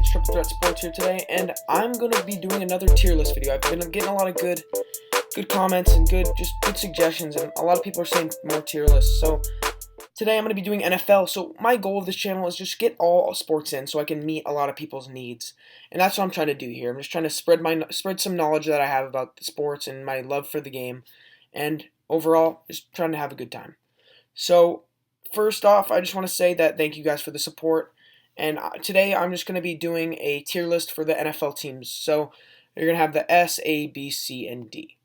it's Triple Threat Sports here today, and I'm gonna be doing another tier list video. I've been getting a lot of good comments and good suggestions, and a lot of people are saying more tier lists. So today I'm gonna be doing NFL. So my goal of this channel is just get all sports in, so I can meet a lot of people's needs, and that's what I'm trying to do here. I'm just trying to spread some knowledge that I have about the sports and my love for the game, and overall, just trying to have a good time. So first off, I just want to say that thank you guys for the support. And today I'm just going to be doing a tier list for the NFL teams. So you're going to have the S, A, B, C, and D.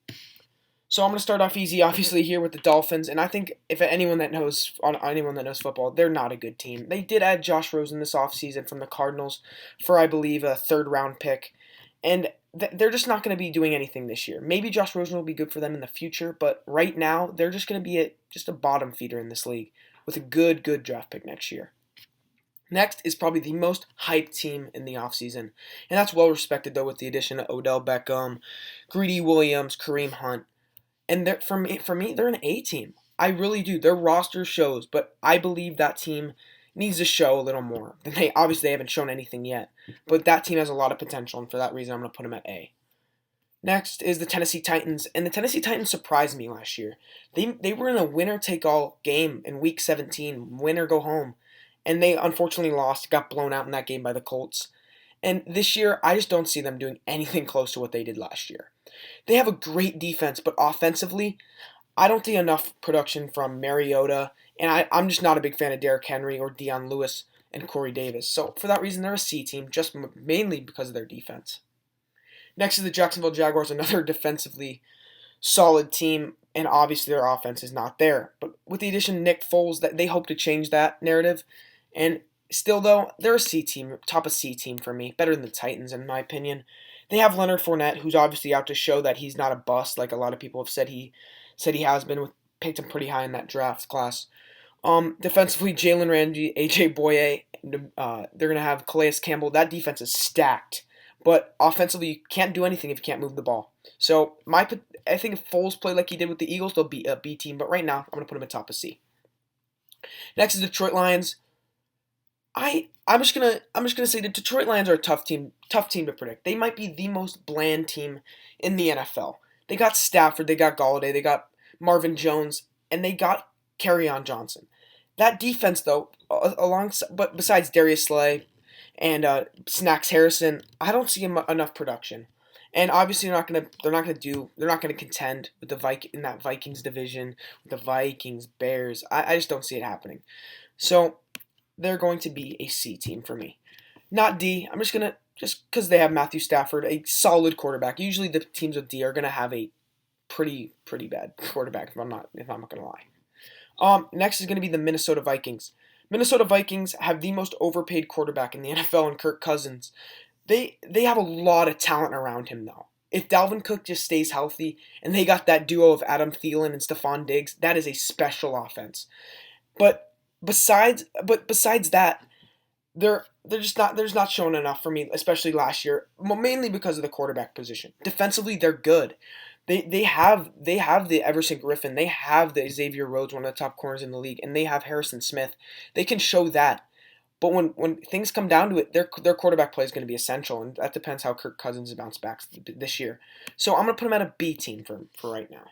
So I'm going to start off easy, obviously, here with the Dolphins. And I think if anyone that knows football, they're not a good team. They did add Josh Rosen this offseason from the Cardinals for, I believe, a third-round pick. And they're just not going to be doing anything this year. Maybe Josh Rosen will be good for them in the future, but right now they're just going to be just a bottom feeder in this league with a good draft pick next year. Next is probably the most hyped team in the offseason, and that's well respected though with the addition of Odell Beckham, Greedy Williams, Kareem Hunt, and for me, they're an A team. I really do. Their roster shows, but I believe that team needs to show a little more. They obviously haven't shown anything yet, but that team has a lot of potential, and for that reason, I'm going to put them at A. Next is the Tennessee Titans, and the Tennessee Titans surprised me last year. They were in a winner-take-all game in Week 17, win or go home, and they unfortunately lost, got blown out in that game by the Colts. And this year, I just don't see them doing anything close to what they did last year. They have a great defense, but offensively, I don't see enough production from Mariota, and I'm just not a big fan of Derrick Henry or Dion Lewis and Corey Davis. So for that reason, they're a C team, just mainly because of their defense. Next is the Jacksonville Jaguars, another defensively solid team, and obviously their offense is not there. But with the addition of Nick Foles, they hope to change that narrative. And still, though, they're a C team, top of C team for me, better than the Titans in my opinion. They have Leonard Fournette, who's obviously out to show that he's not a bust, like a lot of people have said he has been. Picked him pretty high in that draft class. Defensively, Jalen Ramsey, AJ Bouye, they're gonna have Calais Campbell. That defense is stacked, but offensively, you can't do anything if you can't move the ball. So I think if Foles played like he did with the Eagles, they'll be a B team. But right now, I'm gonna put him at top of C. Next is Detroit Lions. I'm just gonna say the Detroit Lions are a tough team to predict. They might be the most bland team in the NFL. They got Stafford, they got Galladay, they got Marvin Jones, and they got Kerryon Johnson. That defense, though, but besides Darius Slay and Snacks Harrison, I don't see enough production. And obviously, they're not gonna contend with in that Vikings division, with the Vikings, Bears. I just don't see it happening. So they're going to be a C team for me, not D. I'm just because they have Matthew Stafford, a solid quarterback. Usually, the teams with D are gonna have a pretty bad quarterback. If I'm not gonna lie. Next is gonna be the Minnesota Vikings. Minnesota Vikings have the most overpaid quarterback in the NFL in Kirk Cousins. They have a lot of talent around him though. If Dalvin Cook just stays healthy and they got that duo of Adam Thielen and Stephon Diggs, that is a special offense. But besides that, they're not showing enough for me, especially last year, mainly because of the quarterback position. Defensively, they're good. They have the Everson Griffin, they have the Xavier Rhodes, one of the top corners in the league, and they have Harrison Smith. They can show that. But when things come down to it, their quarterback play is going to be essential, and that depends how Kirk Cousins bounces back this year. So I'm going to put them at a B team for right now.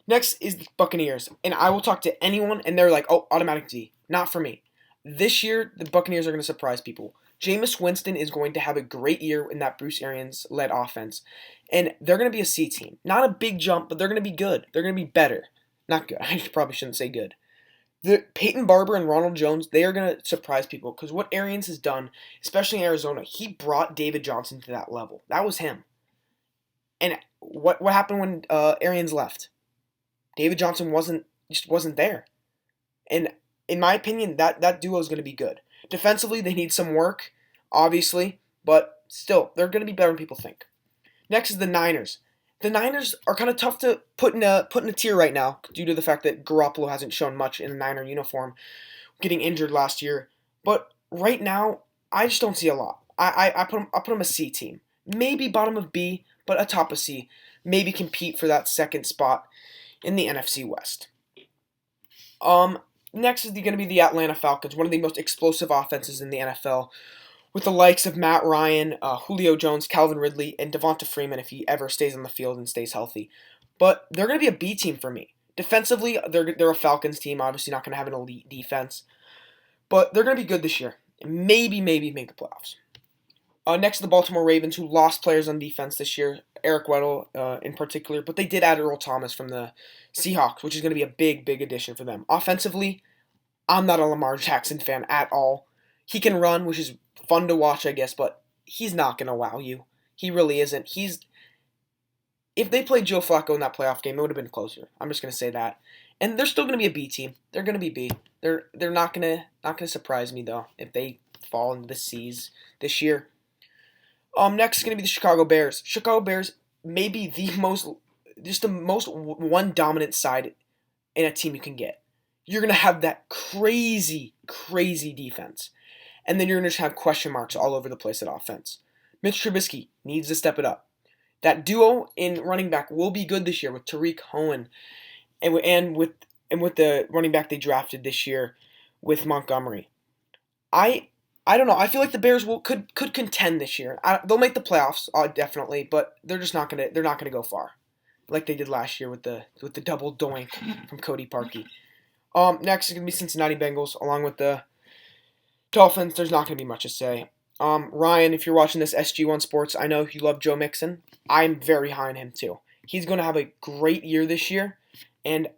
Next is the Buccaneers, and I will talk to anyone, and they're like, oh, automatic D. Not for me. This year, the Buccaneers are going to surprise people. Jameis Winston is going to have a great year in that Bruce Arians-led offense, and they're going to be a C team. Not a big jump, but they're going to be good. They're going to be better. Not good. I probably shouldn't say good. Peyton Barber and Ronald Jones, they are going to surprise people because what Arians has done, especially in Arizona, he brought David Johnson to that level. That was him. And what happened when Arians left? David Johnson just wasn't there. And in my opinion, that duo is going to be good. Defensively, they need some work, obviously, but still, they're going to be better than people think. Next is the Niners. The Niners are kind of tough to put in a tier right now due to the fact that Garoppolo hasn't shown much in a Niner uniform, getting injured last year. But right now, I just don't see a lot. I put them a C team, maybe bottom of B, but a top of C. Maybe compete for that second spot in the NFC West. Next is going to be the Atlanta Falcons, one of the most explosive offenses in the NFL. with the likes of Matt Ryan, Julio Jones, Calvin Ridley, and Devonta Freeman if he ever stays on the field and stays healthy. But they're going to be a B team for me. Defensively, they're a Falcons team. Obviously, not going to have an elite defense, but they're going to be good this year. Maybe make the playoffs. Next to the Baltimore Ravens, who lost players on defense this year, Eric Weddle in particular, but they did add Earl Thomas from the Seahawks, which is going to be a big addition for them. Offensively, I'm not a Lamar Jackson fan at all. He can run, which is fun to watch, I guess, but he's not going to wow you. He really isn't. If they played Joe Flacco in that playoff game, it would have been closer. I'm just going to say that. And they're still going to be a B team. They're going to be B. They're not going to surprise me though if they fall into the C's this year. Next is going to be the Chicago Bears. Chicago Bears may be the most one dominant side in a team you can get. You're going to have that crazy defense. And then you're going to have question marks all over the place at offense. Mitch Trubisky needs to step it up. That duo in running back will be good this year with Tariq Cohen and with the running back they drafted this year with Montgomery. I don't know. I feel like the Bears could contend this year. They'll make the playoffs, definitely, but they're just not gonna go far, like they did last year with the double doink from Cody Parkey. Next is gonna be Cincinnati Bengals along with the Dolphins. There's not gonna be much to say. Ryan, if you're watching this SG1 Sports, I know you love Joe Mixon. I'm very high on him too. He's gonna have a great year this year, and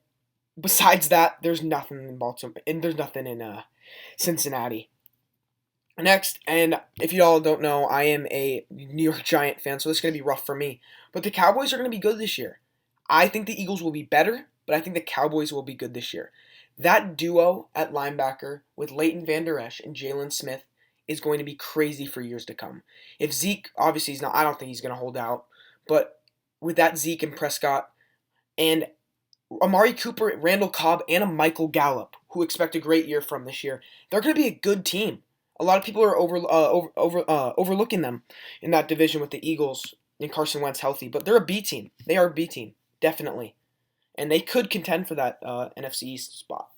besides that, there's nothing in Baltimore and there's nothing in Cincinnati. Next, and if you all don't know, I am a New York Giant fan, so this is going to be rough for me. But the Cowboys are going to be good this year. I think the Eagles will be better, but I think the Cowboys will be good this year. That duo at linebacker with Leighton Vander Esch and Jalen Smith is going to be crazy for years to come. If Zeke, obviously he's not, I don't think he's going to hold out, but with that Zeke and Prescott and Amari Cooper, Randall Cobb, and a Michael Gallup, who expect a great year from this year, they're going to be a good team. A lot of people are overlooking them in that division with the Eagles and Carson Wentz healthy, but they're a B team. They are a B team, definitely. And they could contend for that NFC East spot.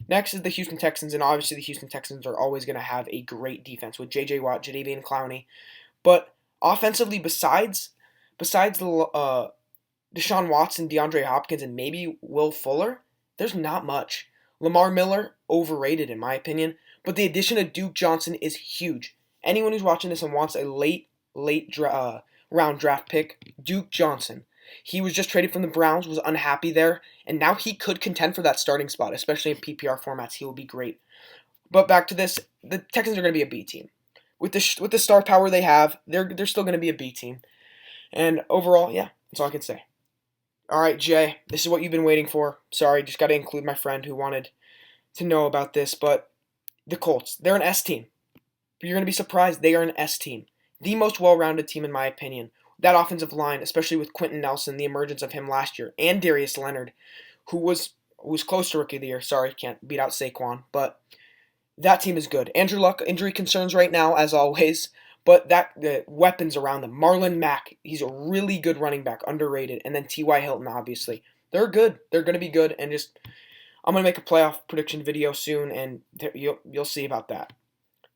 Next is the Houston Texans, and obviously the Houston Texans are always going to have a great defense with J.J. Watt, Jadeveon Clowney. But offensively, besides the Deshaun Watson, DeAndre Hopkins, and maybe Will Fuller, there's not much. Lamar Miller, overrated in my opinion. But the addition of Duke Johnson is huge. Anyone who's watching this and wants a late round draft pick, Duke Johnson. He was just traded from the Browns, was unhappy there, and now he could contend for that starting spot, especially in PPR formats. He will be great. But back to this, the Texans are going to be a B team. With the star power they have, they're still going to be a B team. And overall, yeah, that's all I can say. All right, Jay, this is what you've been waiting for. Sorry, just got to include my friend who wanted to know about this, but the Colts, they're an S team. But you're going to be surprised, they are an S team. The most well-rounded team in my opinion. That offensive line, especially with Quentin Nelson, the emergence of him last year, and Darius Leonard, who was close to Rookie of the Year. Sorry, can't beat out Saquon, but that team is good. Andrew Luck, injury concerns right now, as always, but the weapons around them. Marlon Mack, he's a really good running back, underrated, and then T.Y. Hilton, obviously. They're good. They're going to be good, and I'm going to make a playoff prediction video soon, and you'll see about that.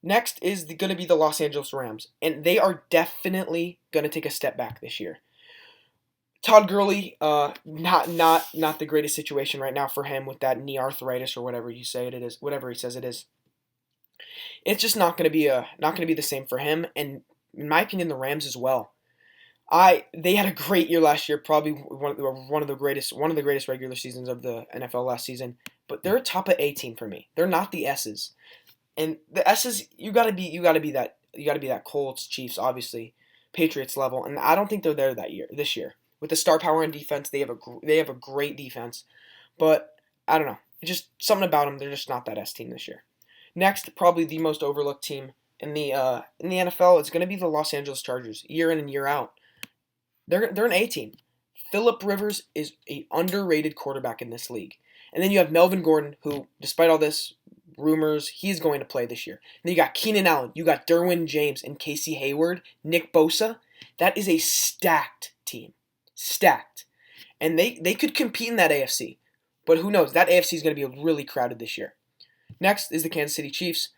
Next is going to be the Los Angeles Rams, and they are definitely going to take a step back this year. Todd Gurley, not the greatest situation right now for him with that knee arthritis or whatever you say it is, whatever he says it is. It's just not going to be the same for him, and in my opinion, the Rams as well. They had a great year last year, probably one of the greatest regular seasons of the NFL last season. But they're a top of A team for me. They're not the S's, and the S's you gotta be that Colts, Chiefs, obviously, Patriots level, and I don't think they're there this year. With the star power on defense, they have a great defense, but I don't know, it's just something about them. They're just not that S team this year. Next, probably the most overlooked team in the NFL is going to be the Los Angeles Chargers, year in and year out. They're an A team. Phillip Rivers is an underrated quarterback in this league. And then you have Melvin Gordon, who, despite all this rumors, he's going to play this year. And then you got Keenan Allen, you got Derwin James and Casey Hayward, Nick Bosa. That is a stacked team. Stacked. And they could compete in that AFC. But who knows? That AFC is going to be really crowded this year. Next is the Kansas City Chiefs.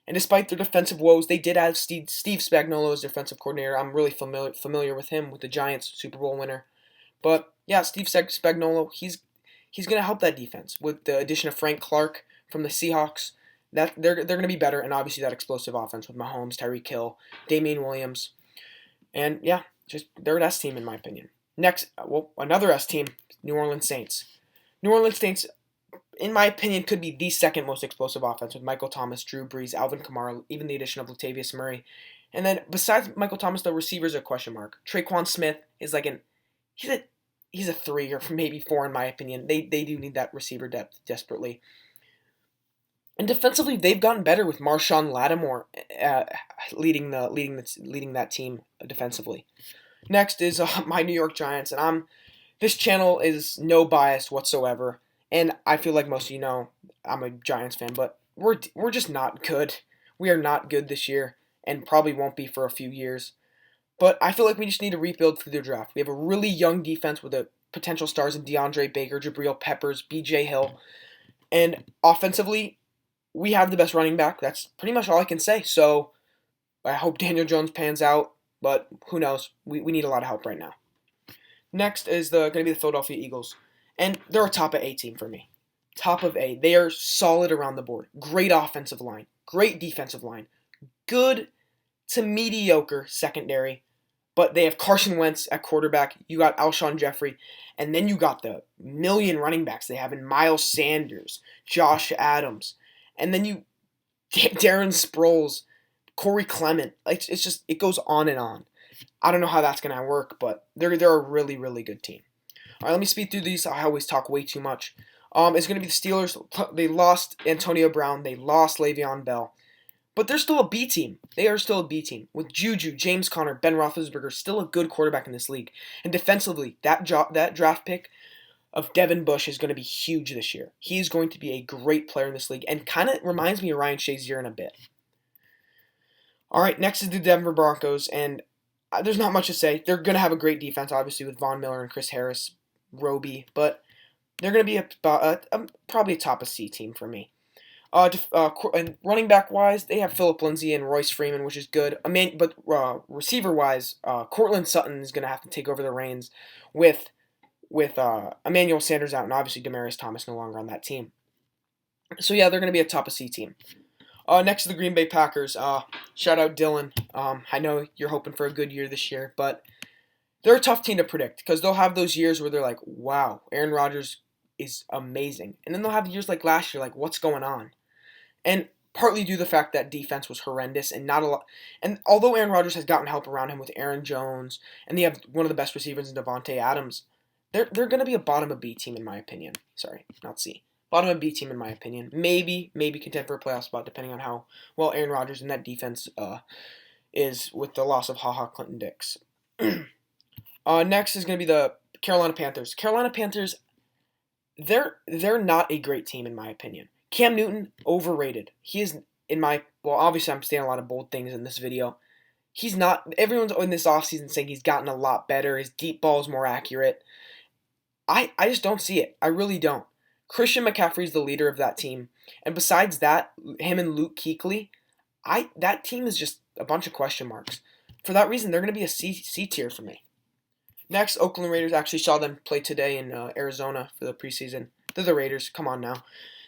And despite their defensive woes, they did have Steve Spagnuolo as defensive coordinator. I'm really familiar with him, with the Giants Super Bowl winner. But yeah, Steve Spagnuolo, he's going to help that defense with the addition of Frank Clark from the Seahawks. That they're going to be better, and obviously that explosive offense with Mahomes, Tyreek Hill, Damian Williams, and yeah, just they're an S team in my opinion. Next, another S team, New Orleans Saints. New Orleans Saints, in my opinion, could be the second most explosive offense with Michael Thomas, Drew Brees, Alvin Kamara, even the addition of Latavius Murray. And then besides Michael Thomas, the receivers are a question mark. Traquan Smith is like he's a 3 or maybe 4 in my opinion. They do need that receiver depth desperately. And defensively, they've gotten better with Marshawn Lattimore leading that team defensively. Next is my New York Giants, and this channel is no bias whatsoever. And I feel like most of you know I'm a Giants fan, but we're just not good. We are not good this year, and probably won't be for a few years. But I feel like we just need to rebuild through the draft. We have a really young defense with the potential stars in DeAndre Baker, Jabril Peppers, B.J. Hill, and offensively, we have the best running back. That's pretty much all I can say. So I hope Daniel Jones pans out, but who knows? We need a lot of help right now. Next is going to be the Philadelphia Eagles, and they're a top of A team for me. Top of A. They are solid around the board. Great offensive line, great defensive line, good to mediocre secondary, but they have Carson Wentz at quarterback. You got Alshon Jeffrey, and then you got the million running backs they have in Miles Sanders, Josh Adams. And then you, Darren Sproles, Corey Clement. It goes on and on. I don't know how that's going to work, but they're a really, really good team. All right, let me speed through these. I always talk way too much. It's going to be the Steelers. They lost Antonio Brown. They lost Le'Veon Bell. But they're still a B team. They are still a B team. With Juju, James Conner, Ben Roethlisberger, still a good quarterback in this league. And defensively, that draft pick of Devin Bush is going to be huge this year. He's going to be a great player in this league and kind of reminds me of Ryan Shazier in a bit. All right, next is the Denver Broncos, and there's not much to say. They're going to have a great defense, obviously, with Von Miller and Chris Harris, Roby, but they're going to be probably a top of C team for me. And running back wise, they have Phillip Lindsay and Royce Freeman, which is good. But receiver wise, Cortland Sutton is going to have to take over the reins with Emmanuel Sanders out, and obviously Demaryius Thomas no longer on that team. So yeah, they're going to be a top of C team. Next to the Green Bay Packers, shout out Dylan. I know you're hoping for a good year this year, but they're a tough team to predict because they'll have those years where they're like, wow, Aaron Rodgers is amazing. And then they'll have years like last year, like, what's going on? And partly due to the fact that defense was horrendous and not a lot. And although Aaron Rodgers has gotten help around him with Aaron Jones, and they have one of the best receivers in Davante Adams, they're going to be a bottom of B team in my opinion. Sorry, not C. Bottom of B team in my opinion. Maybe contend for a playoff spot depending on how well Aaron Rodgers and that defense is with the loss of HaHa Clinton Dix. Next is going to be the Carolina Panthers. Carolina Panthers, they're not a great team in my opinion. Cam Newton, overrated. He is obviously I'm saying a lot of bold things in this video. He's not, everyone's in this offseason saying he's gotten a lot better. His deep ball is more accurate. I just don't see it. I really don't. Christian McCaffrey is the leader of that team. And besides that, him and Luke Kuechly, that team is just a bunch of question marks. For that reason, they're going to be a C tier for me. Next, Oakland Raiders. Actually saw them play today in Arizona for the preseason. They're the Raiders. Come on now.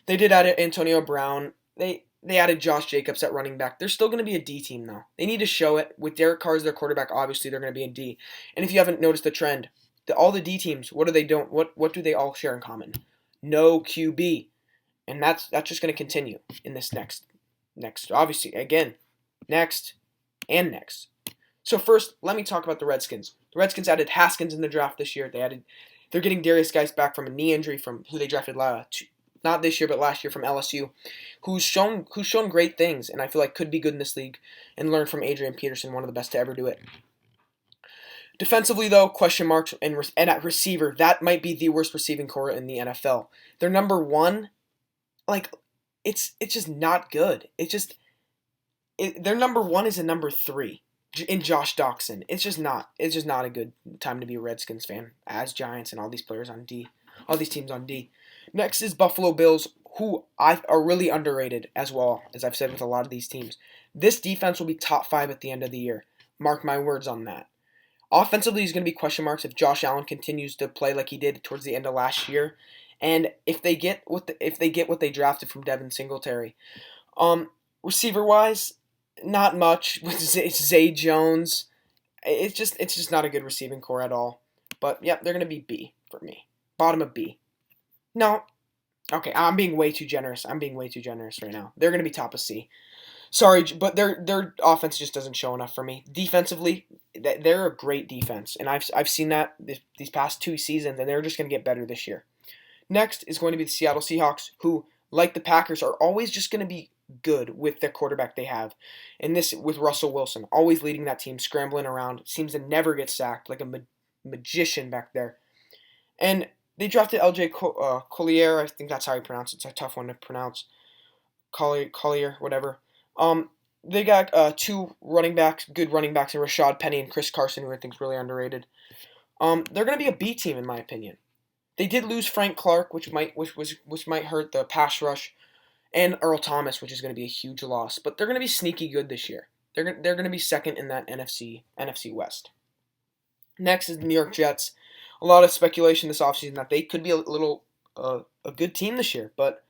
They did add Antonio Brown. They added Josh Jacobs at running back. They're still going to be a D team, though. They need to show it. With Derek Carr as their quarterback, obviously they're going to be a D. And if you haven't noticed the trend, all the D teams, what do they do? What do they all share in common? No QB. And that's just going to continue in this next. Obviously, again, next. So first, let me talk about the Redskins. The Redskins added Haskins in the draft this year. They're getting Darius Geis back from a knee injury from who they drafted not this year but last year from LSU, who's shown great things and I feel like could be good in this league and learn from Adrian Peterson, one of the best to ever do it. Defensively, though, question marks, and at receiver, that might be the worst receiving core in the NFL. Their number one, it's just not good. Their number one is a number 3 in Josh Doxson. It's just not a good time to be a Redskins fan, as Giants and all these players on D, all these teams on D. Next is Buffalo Bills. who are really underrated as well, as I've said with a lot of these teams. This defense will be top 5 at the end of the year. Mark my words on that. Offensively, there's going to be question marks if Josh Allen continues to play like he did towards the end of last year, and if they get what they drafted from Devin Singletary. Receiver wise, not much with Zay Jones. It's just not a good receiving core at all. But yeah, they're going to be B for me, bottom of B. No, okay, I'm being way too generous. Right now. They're going to be top of C. Sorry, but their offense just doesn't show enough for me. Defensively, they're a great defense, and I've seen that these past 2 seasons, and they're just going to get better this year. Next is going to be the Seattle Seahawks, who, like the Packers, are always just going to be good with the quarterback they have. And this with Russell Wilson, always leading that team, scrambling around, seems to never get sacked, like a magician back there. And they drafted L.J. Collier, I think that's how you pronounce it. It's a tough one to pronounce. Collier, whatever. They got 2 running backs, good running backs, in Rashad Penny and Chris Carson, who I think is really underrated. They're going to be a B team in my opinion. They did lose Frank Clark, which might hurt the pass rush, and Earl Thomas, which is going to be a huge loss. But they're going to be sneaky good this year. They're going to be second in that NFC West. Next is the New York Jets. A lot of speculation this offseason that they could be a good team this year, but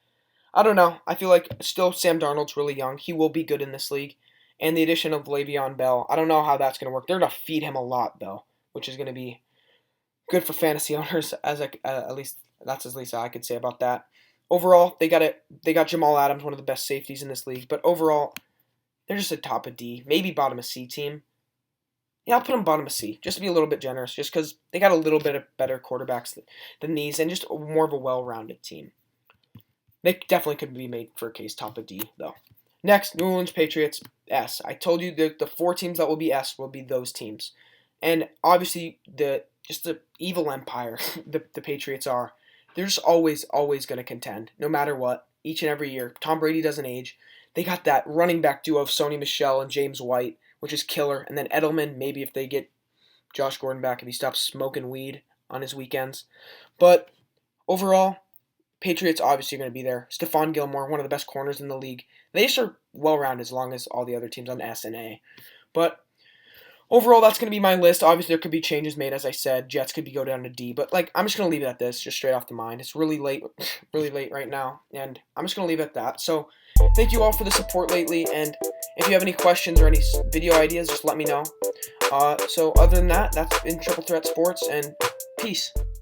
I don't know. I feel like still Sam Darnold's really young. He will be good in this league. And the addition of Le'Veon Bell, I don't know how that's going to work. They're going to feed him a lot, though, which is going to be good for fantasy owners, at least I could say about that. Overall, they got Jamal Adams, one of the best safeties in this league. But overall, they're just a top of D, maybe bottom of C team. Yeah, I'll put them bottom of C, just to be a little bit generous, just because they got a little bit of better quarterbacks than these, and just more of a well-rounded team. They definitely could be made for a case top of D, though. Next, New Orleans Patriots, S. I told you the 4 teams that will be S will be those teams. And obviously, the evil empire the Patriots are, they're just always going to contend, no matter what, each and every year. Tom Brady doesn't age. They got that running back duo of Sony Michel and James White, which is killer. And then Edelman, maybe if they get Josh Gordon back, if he stops smoking weed on his weekends. But overall, Patriots obviously are going to be there. Stephon Gilmore, one of the best corners in the league. They just are well-rounded as long as all the other teams on S and A. But overall, that's going to be my list. Obviously, there could be changes made, as I said. Jets could go down to D. But I'm just going to leave it at this, just straight off the mind. It's really late right now, and I'm just going to leave it at that. So thank you all for the support lately, and if you have any questions or any video ideas, just let me know. So other than that, that's been Triple Threat Sports, and peace.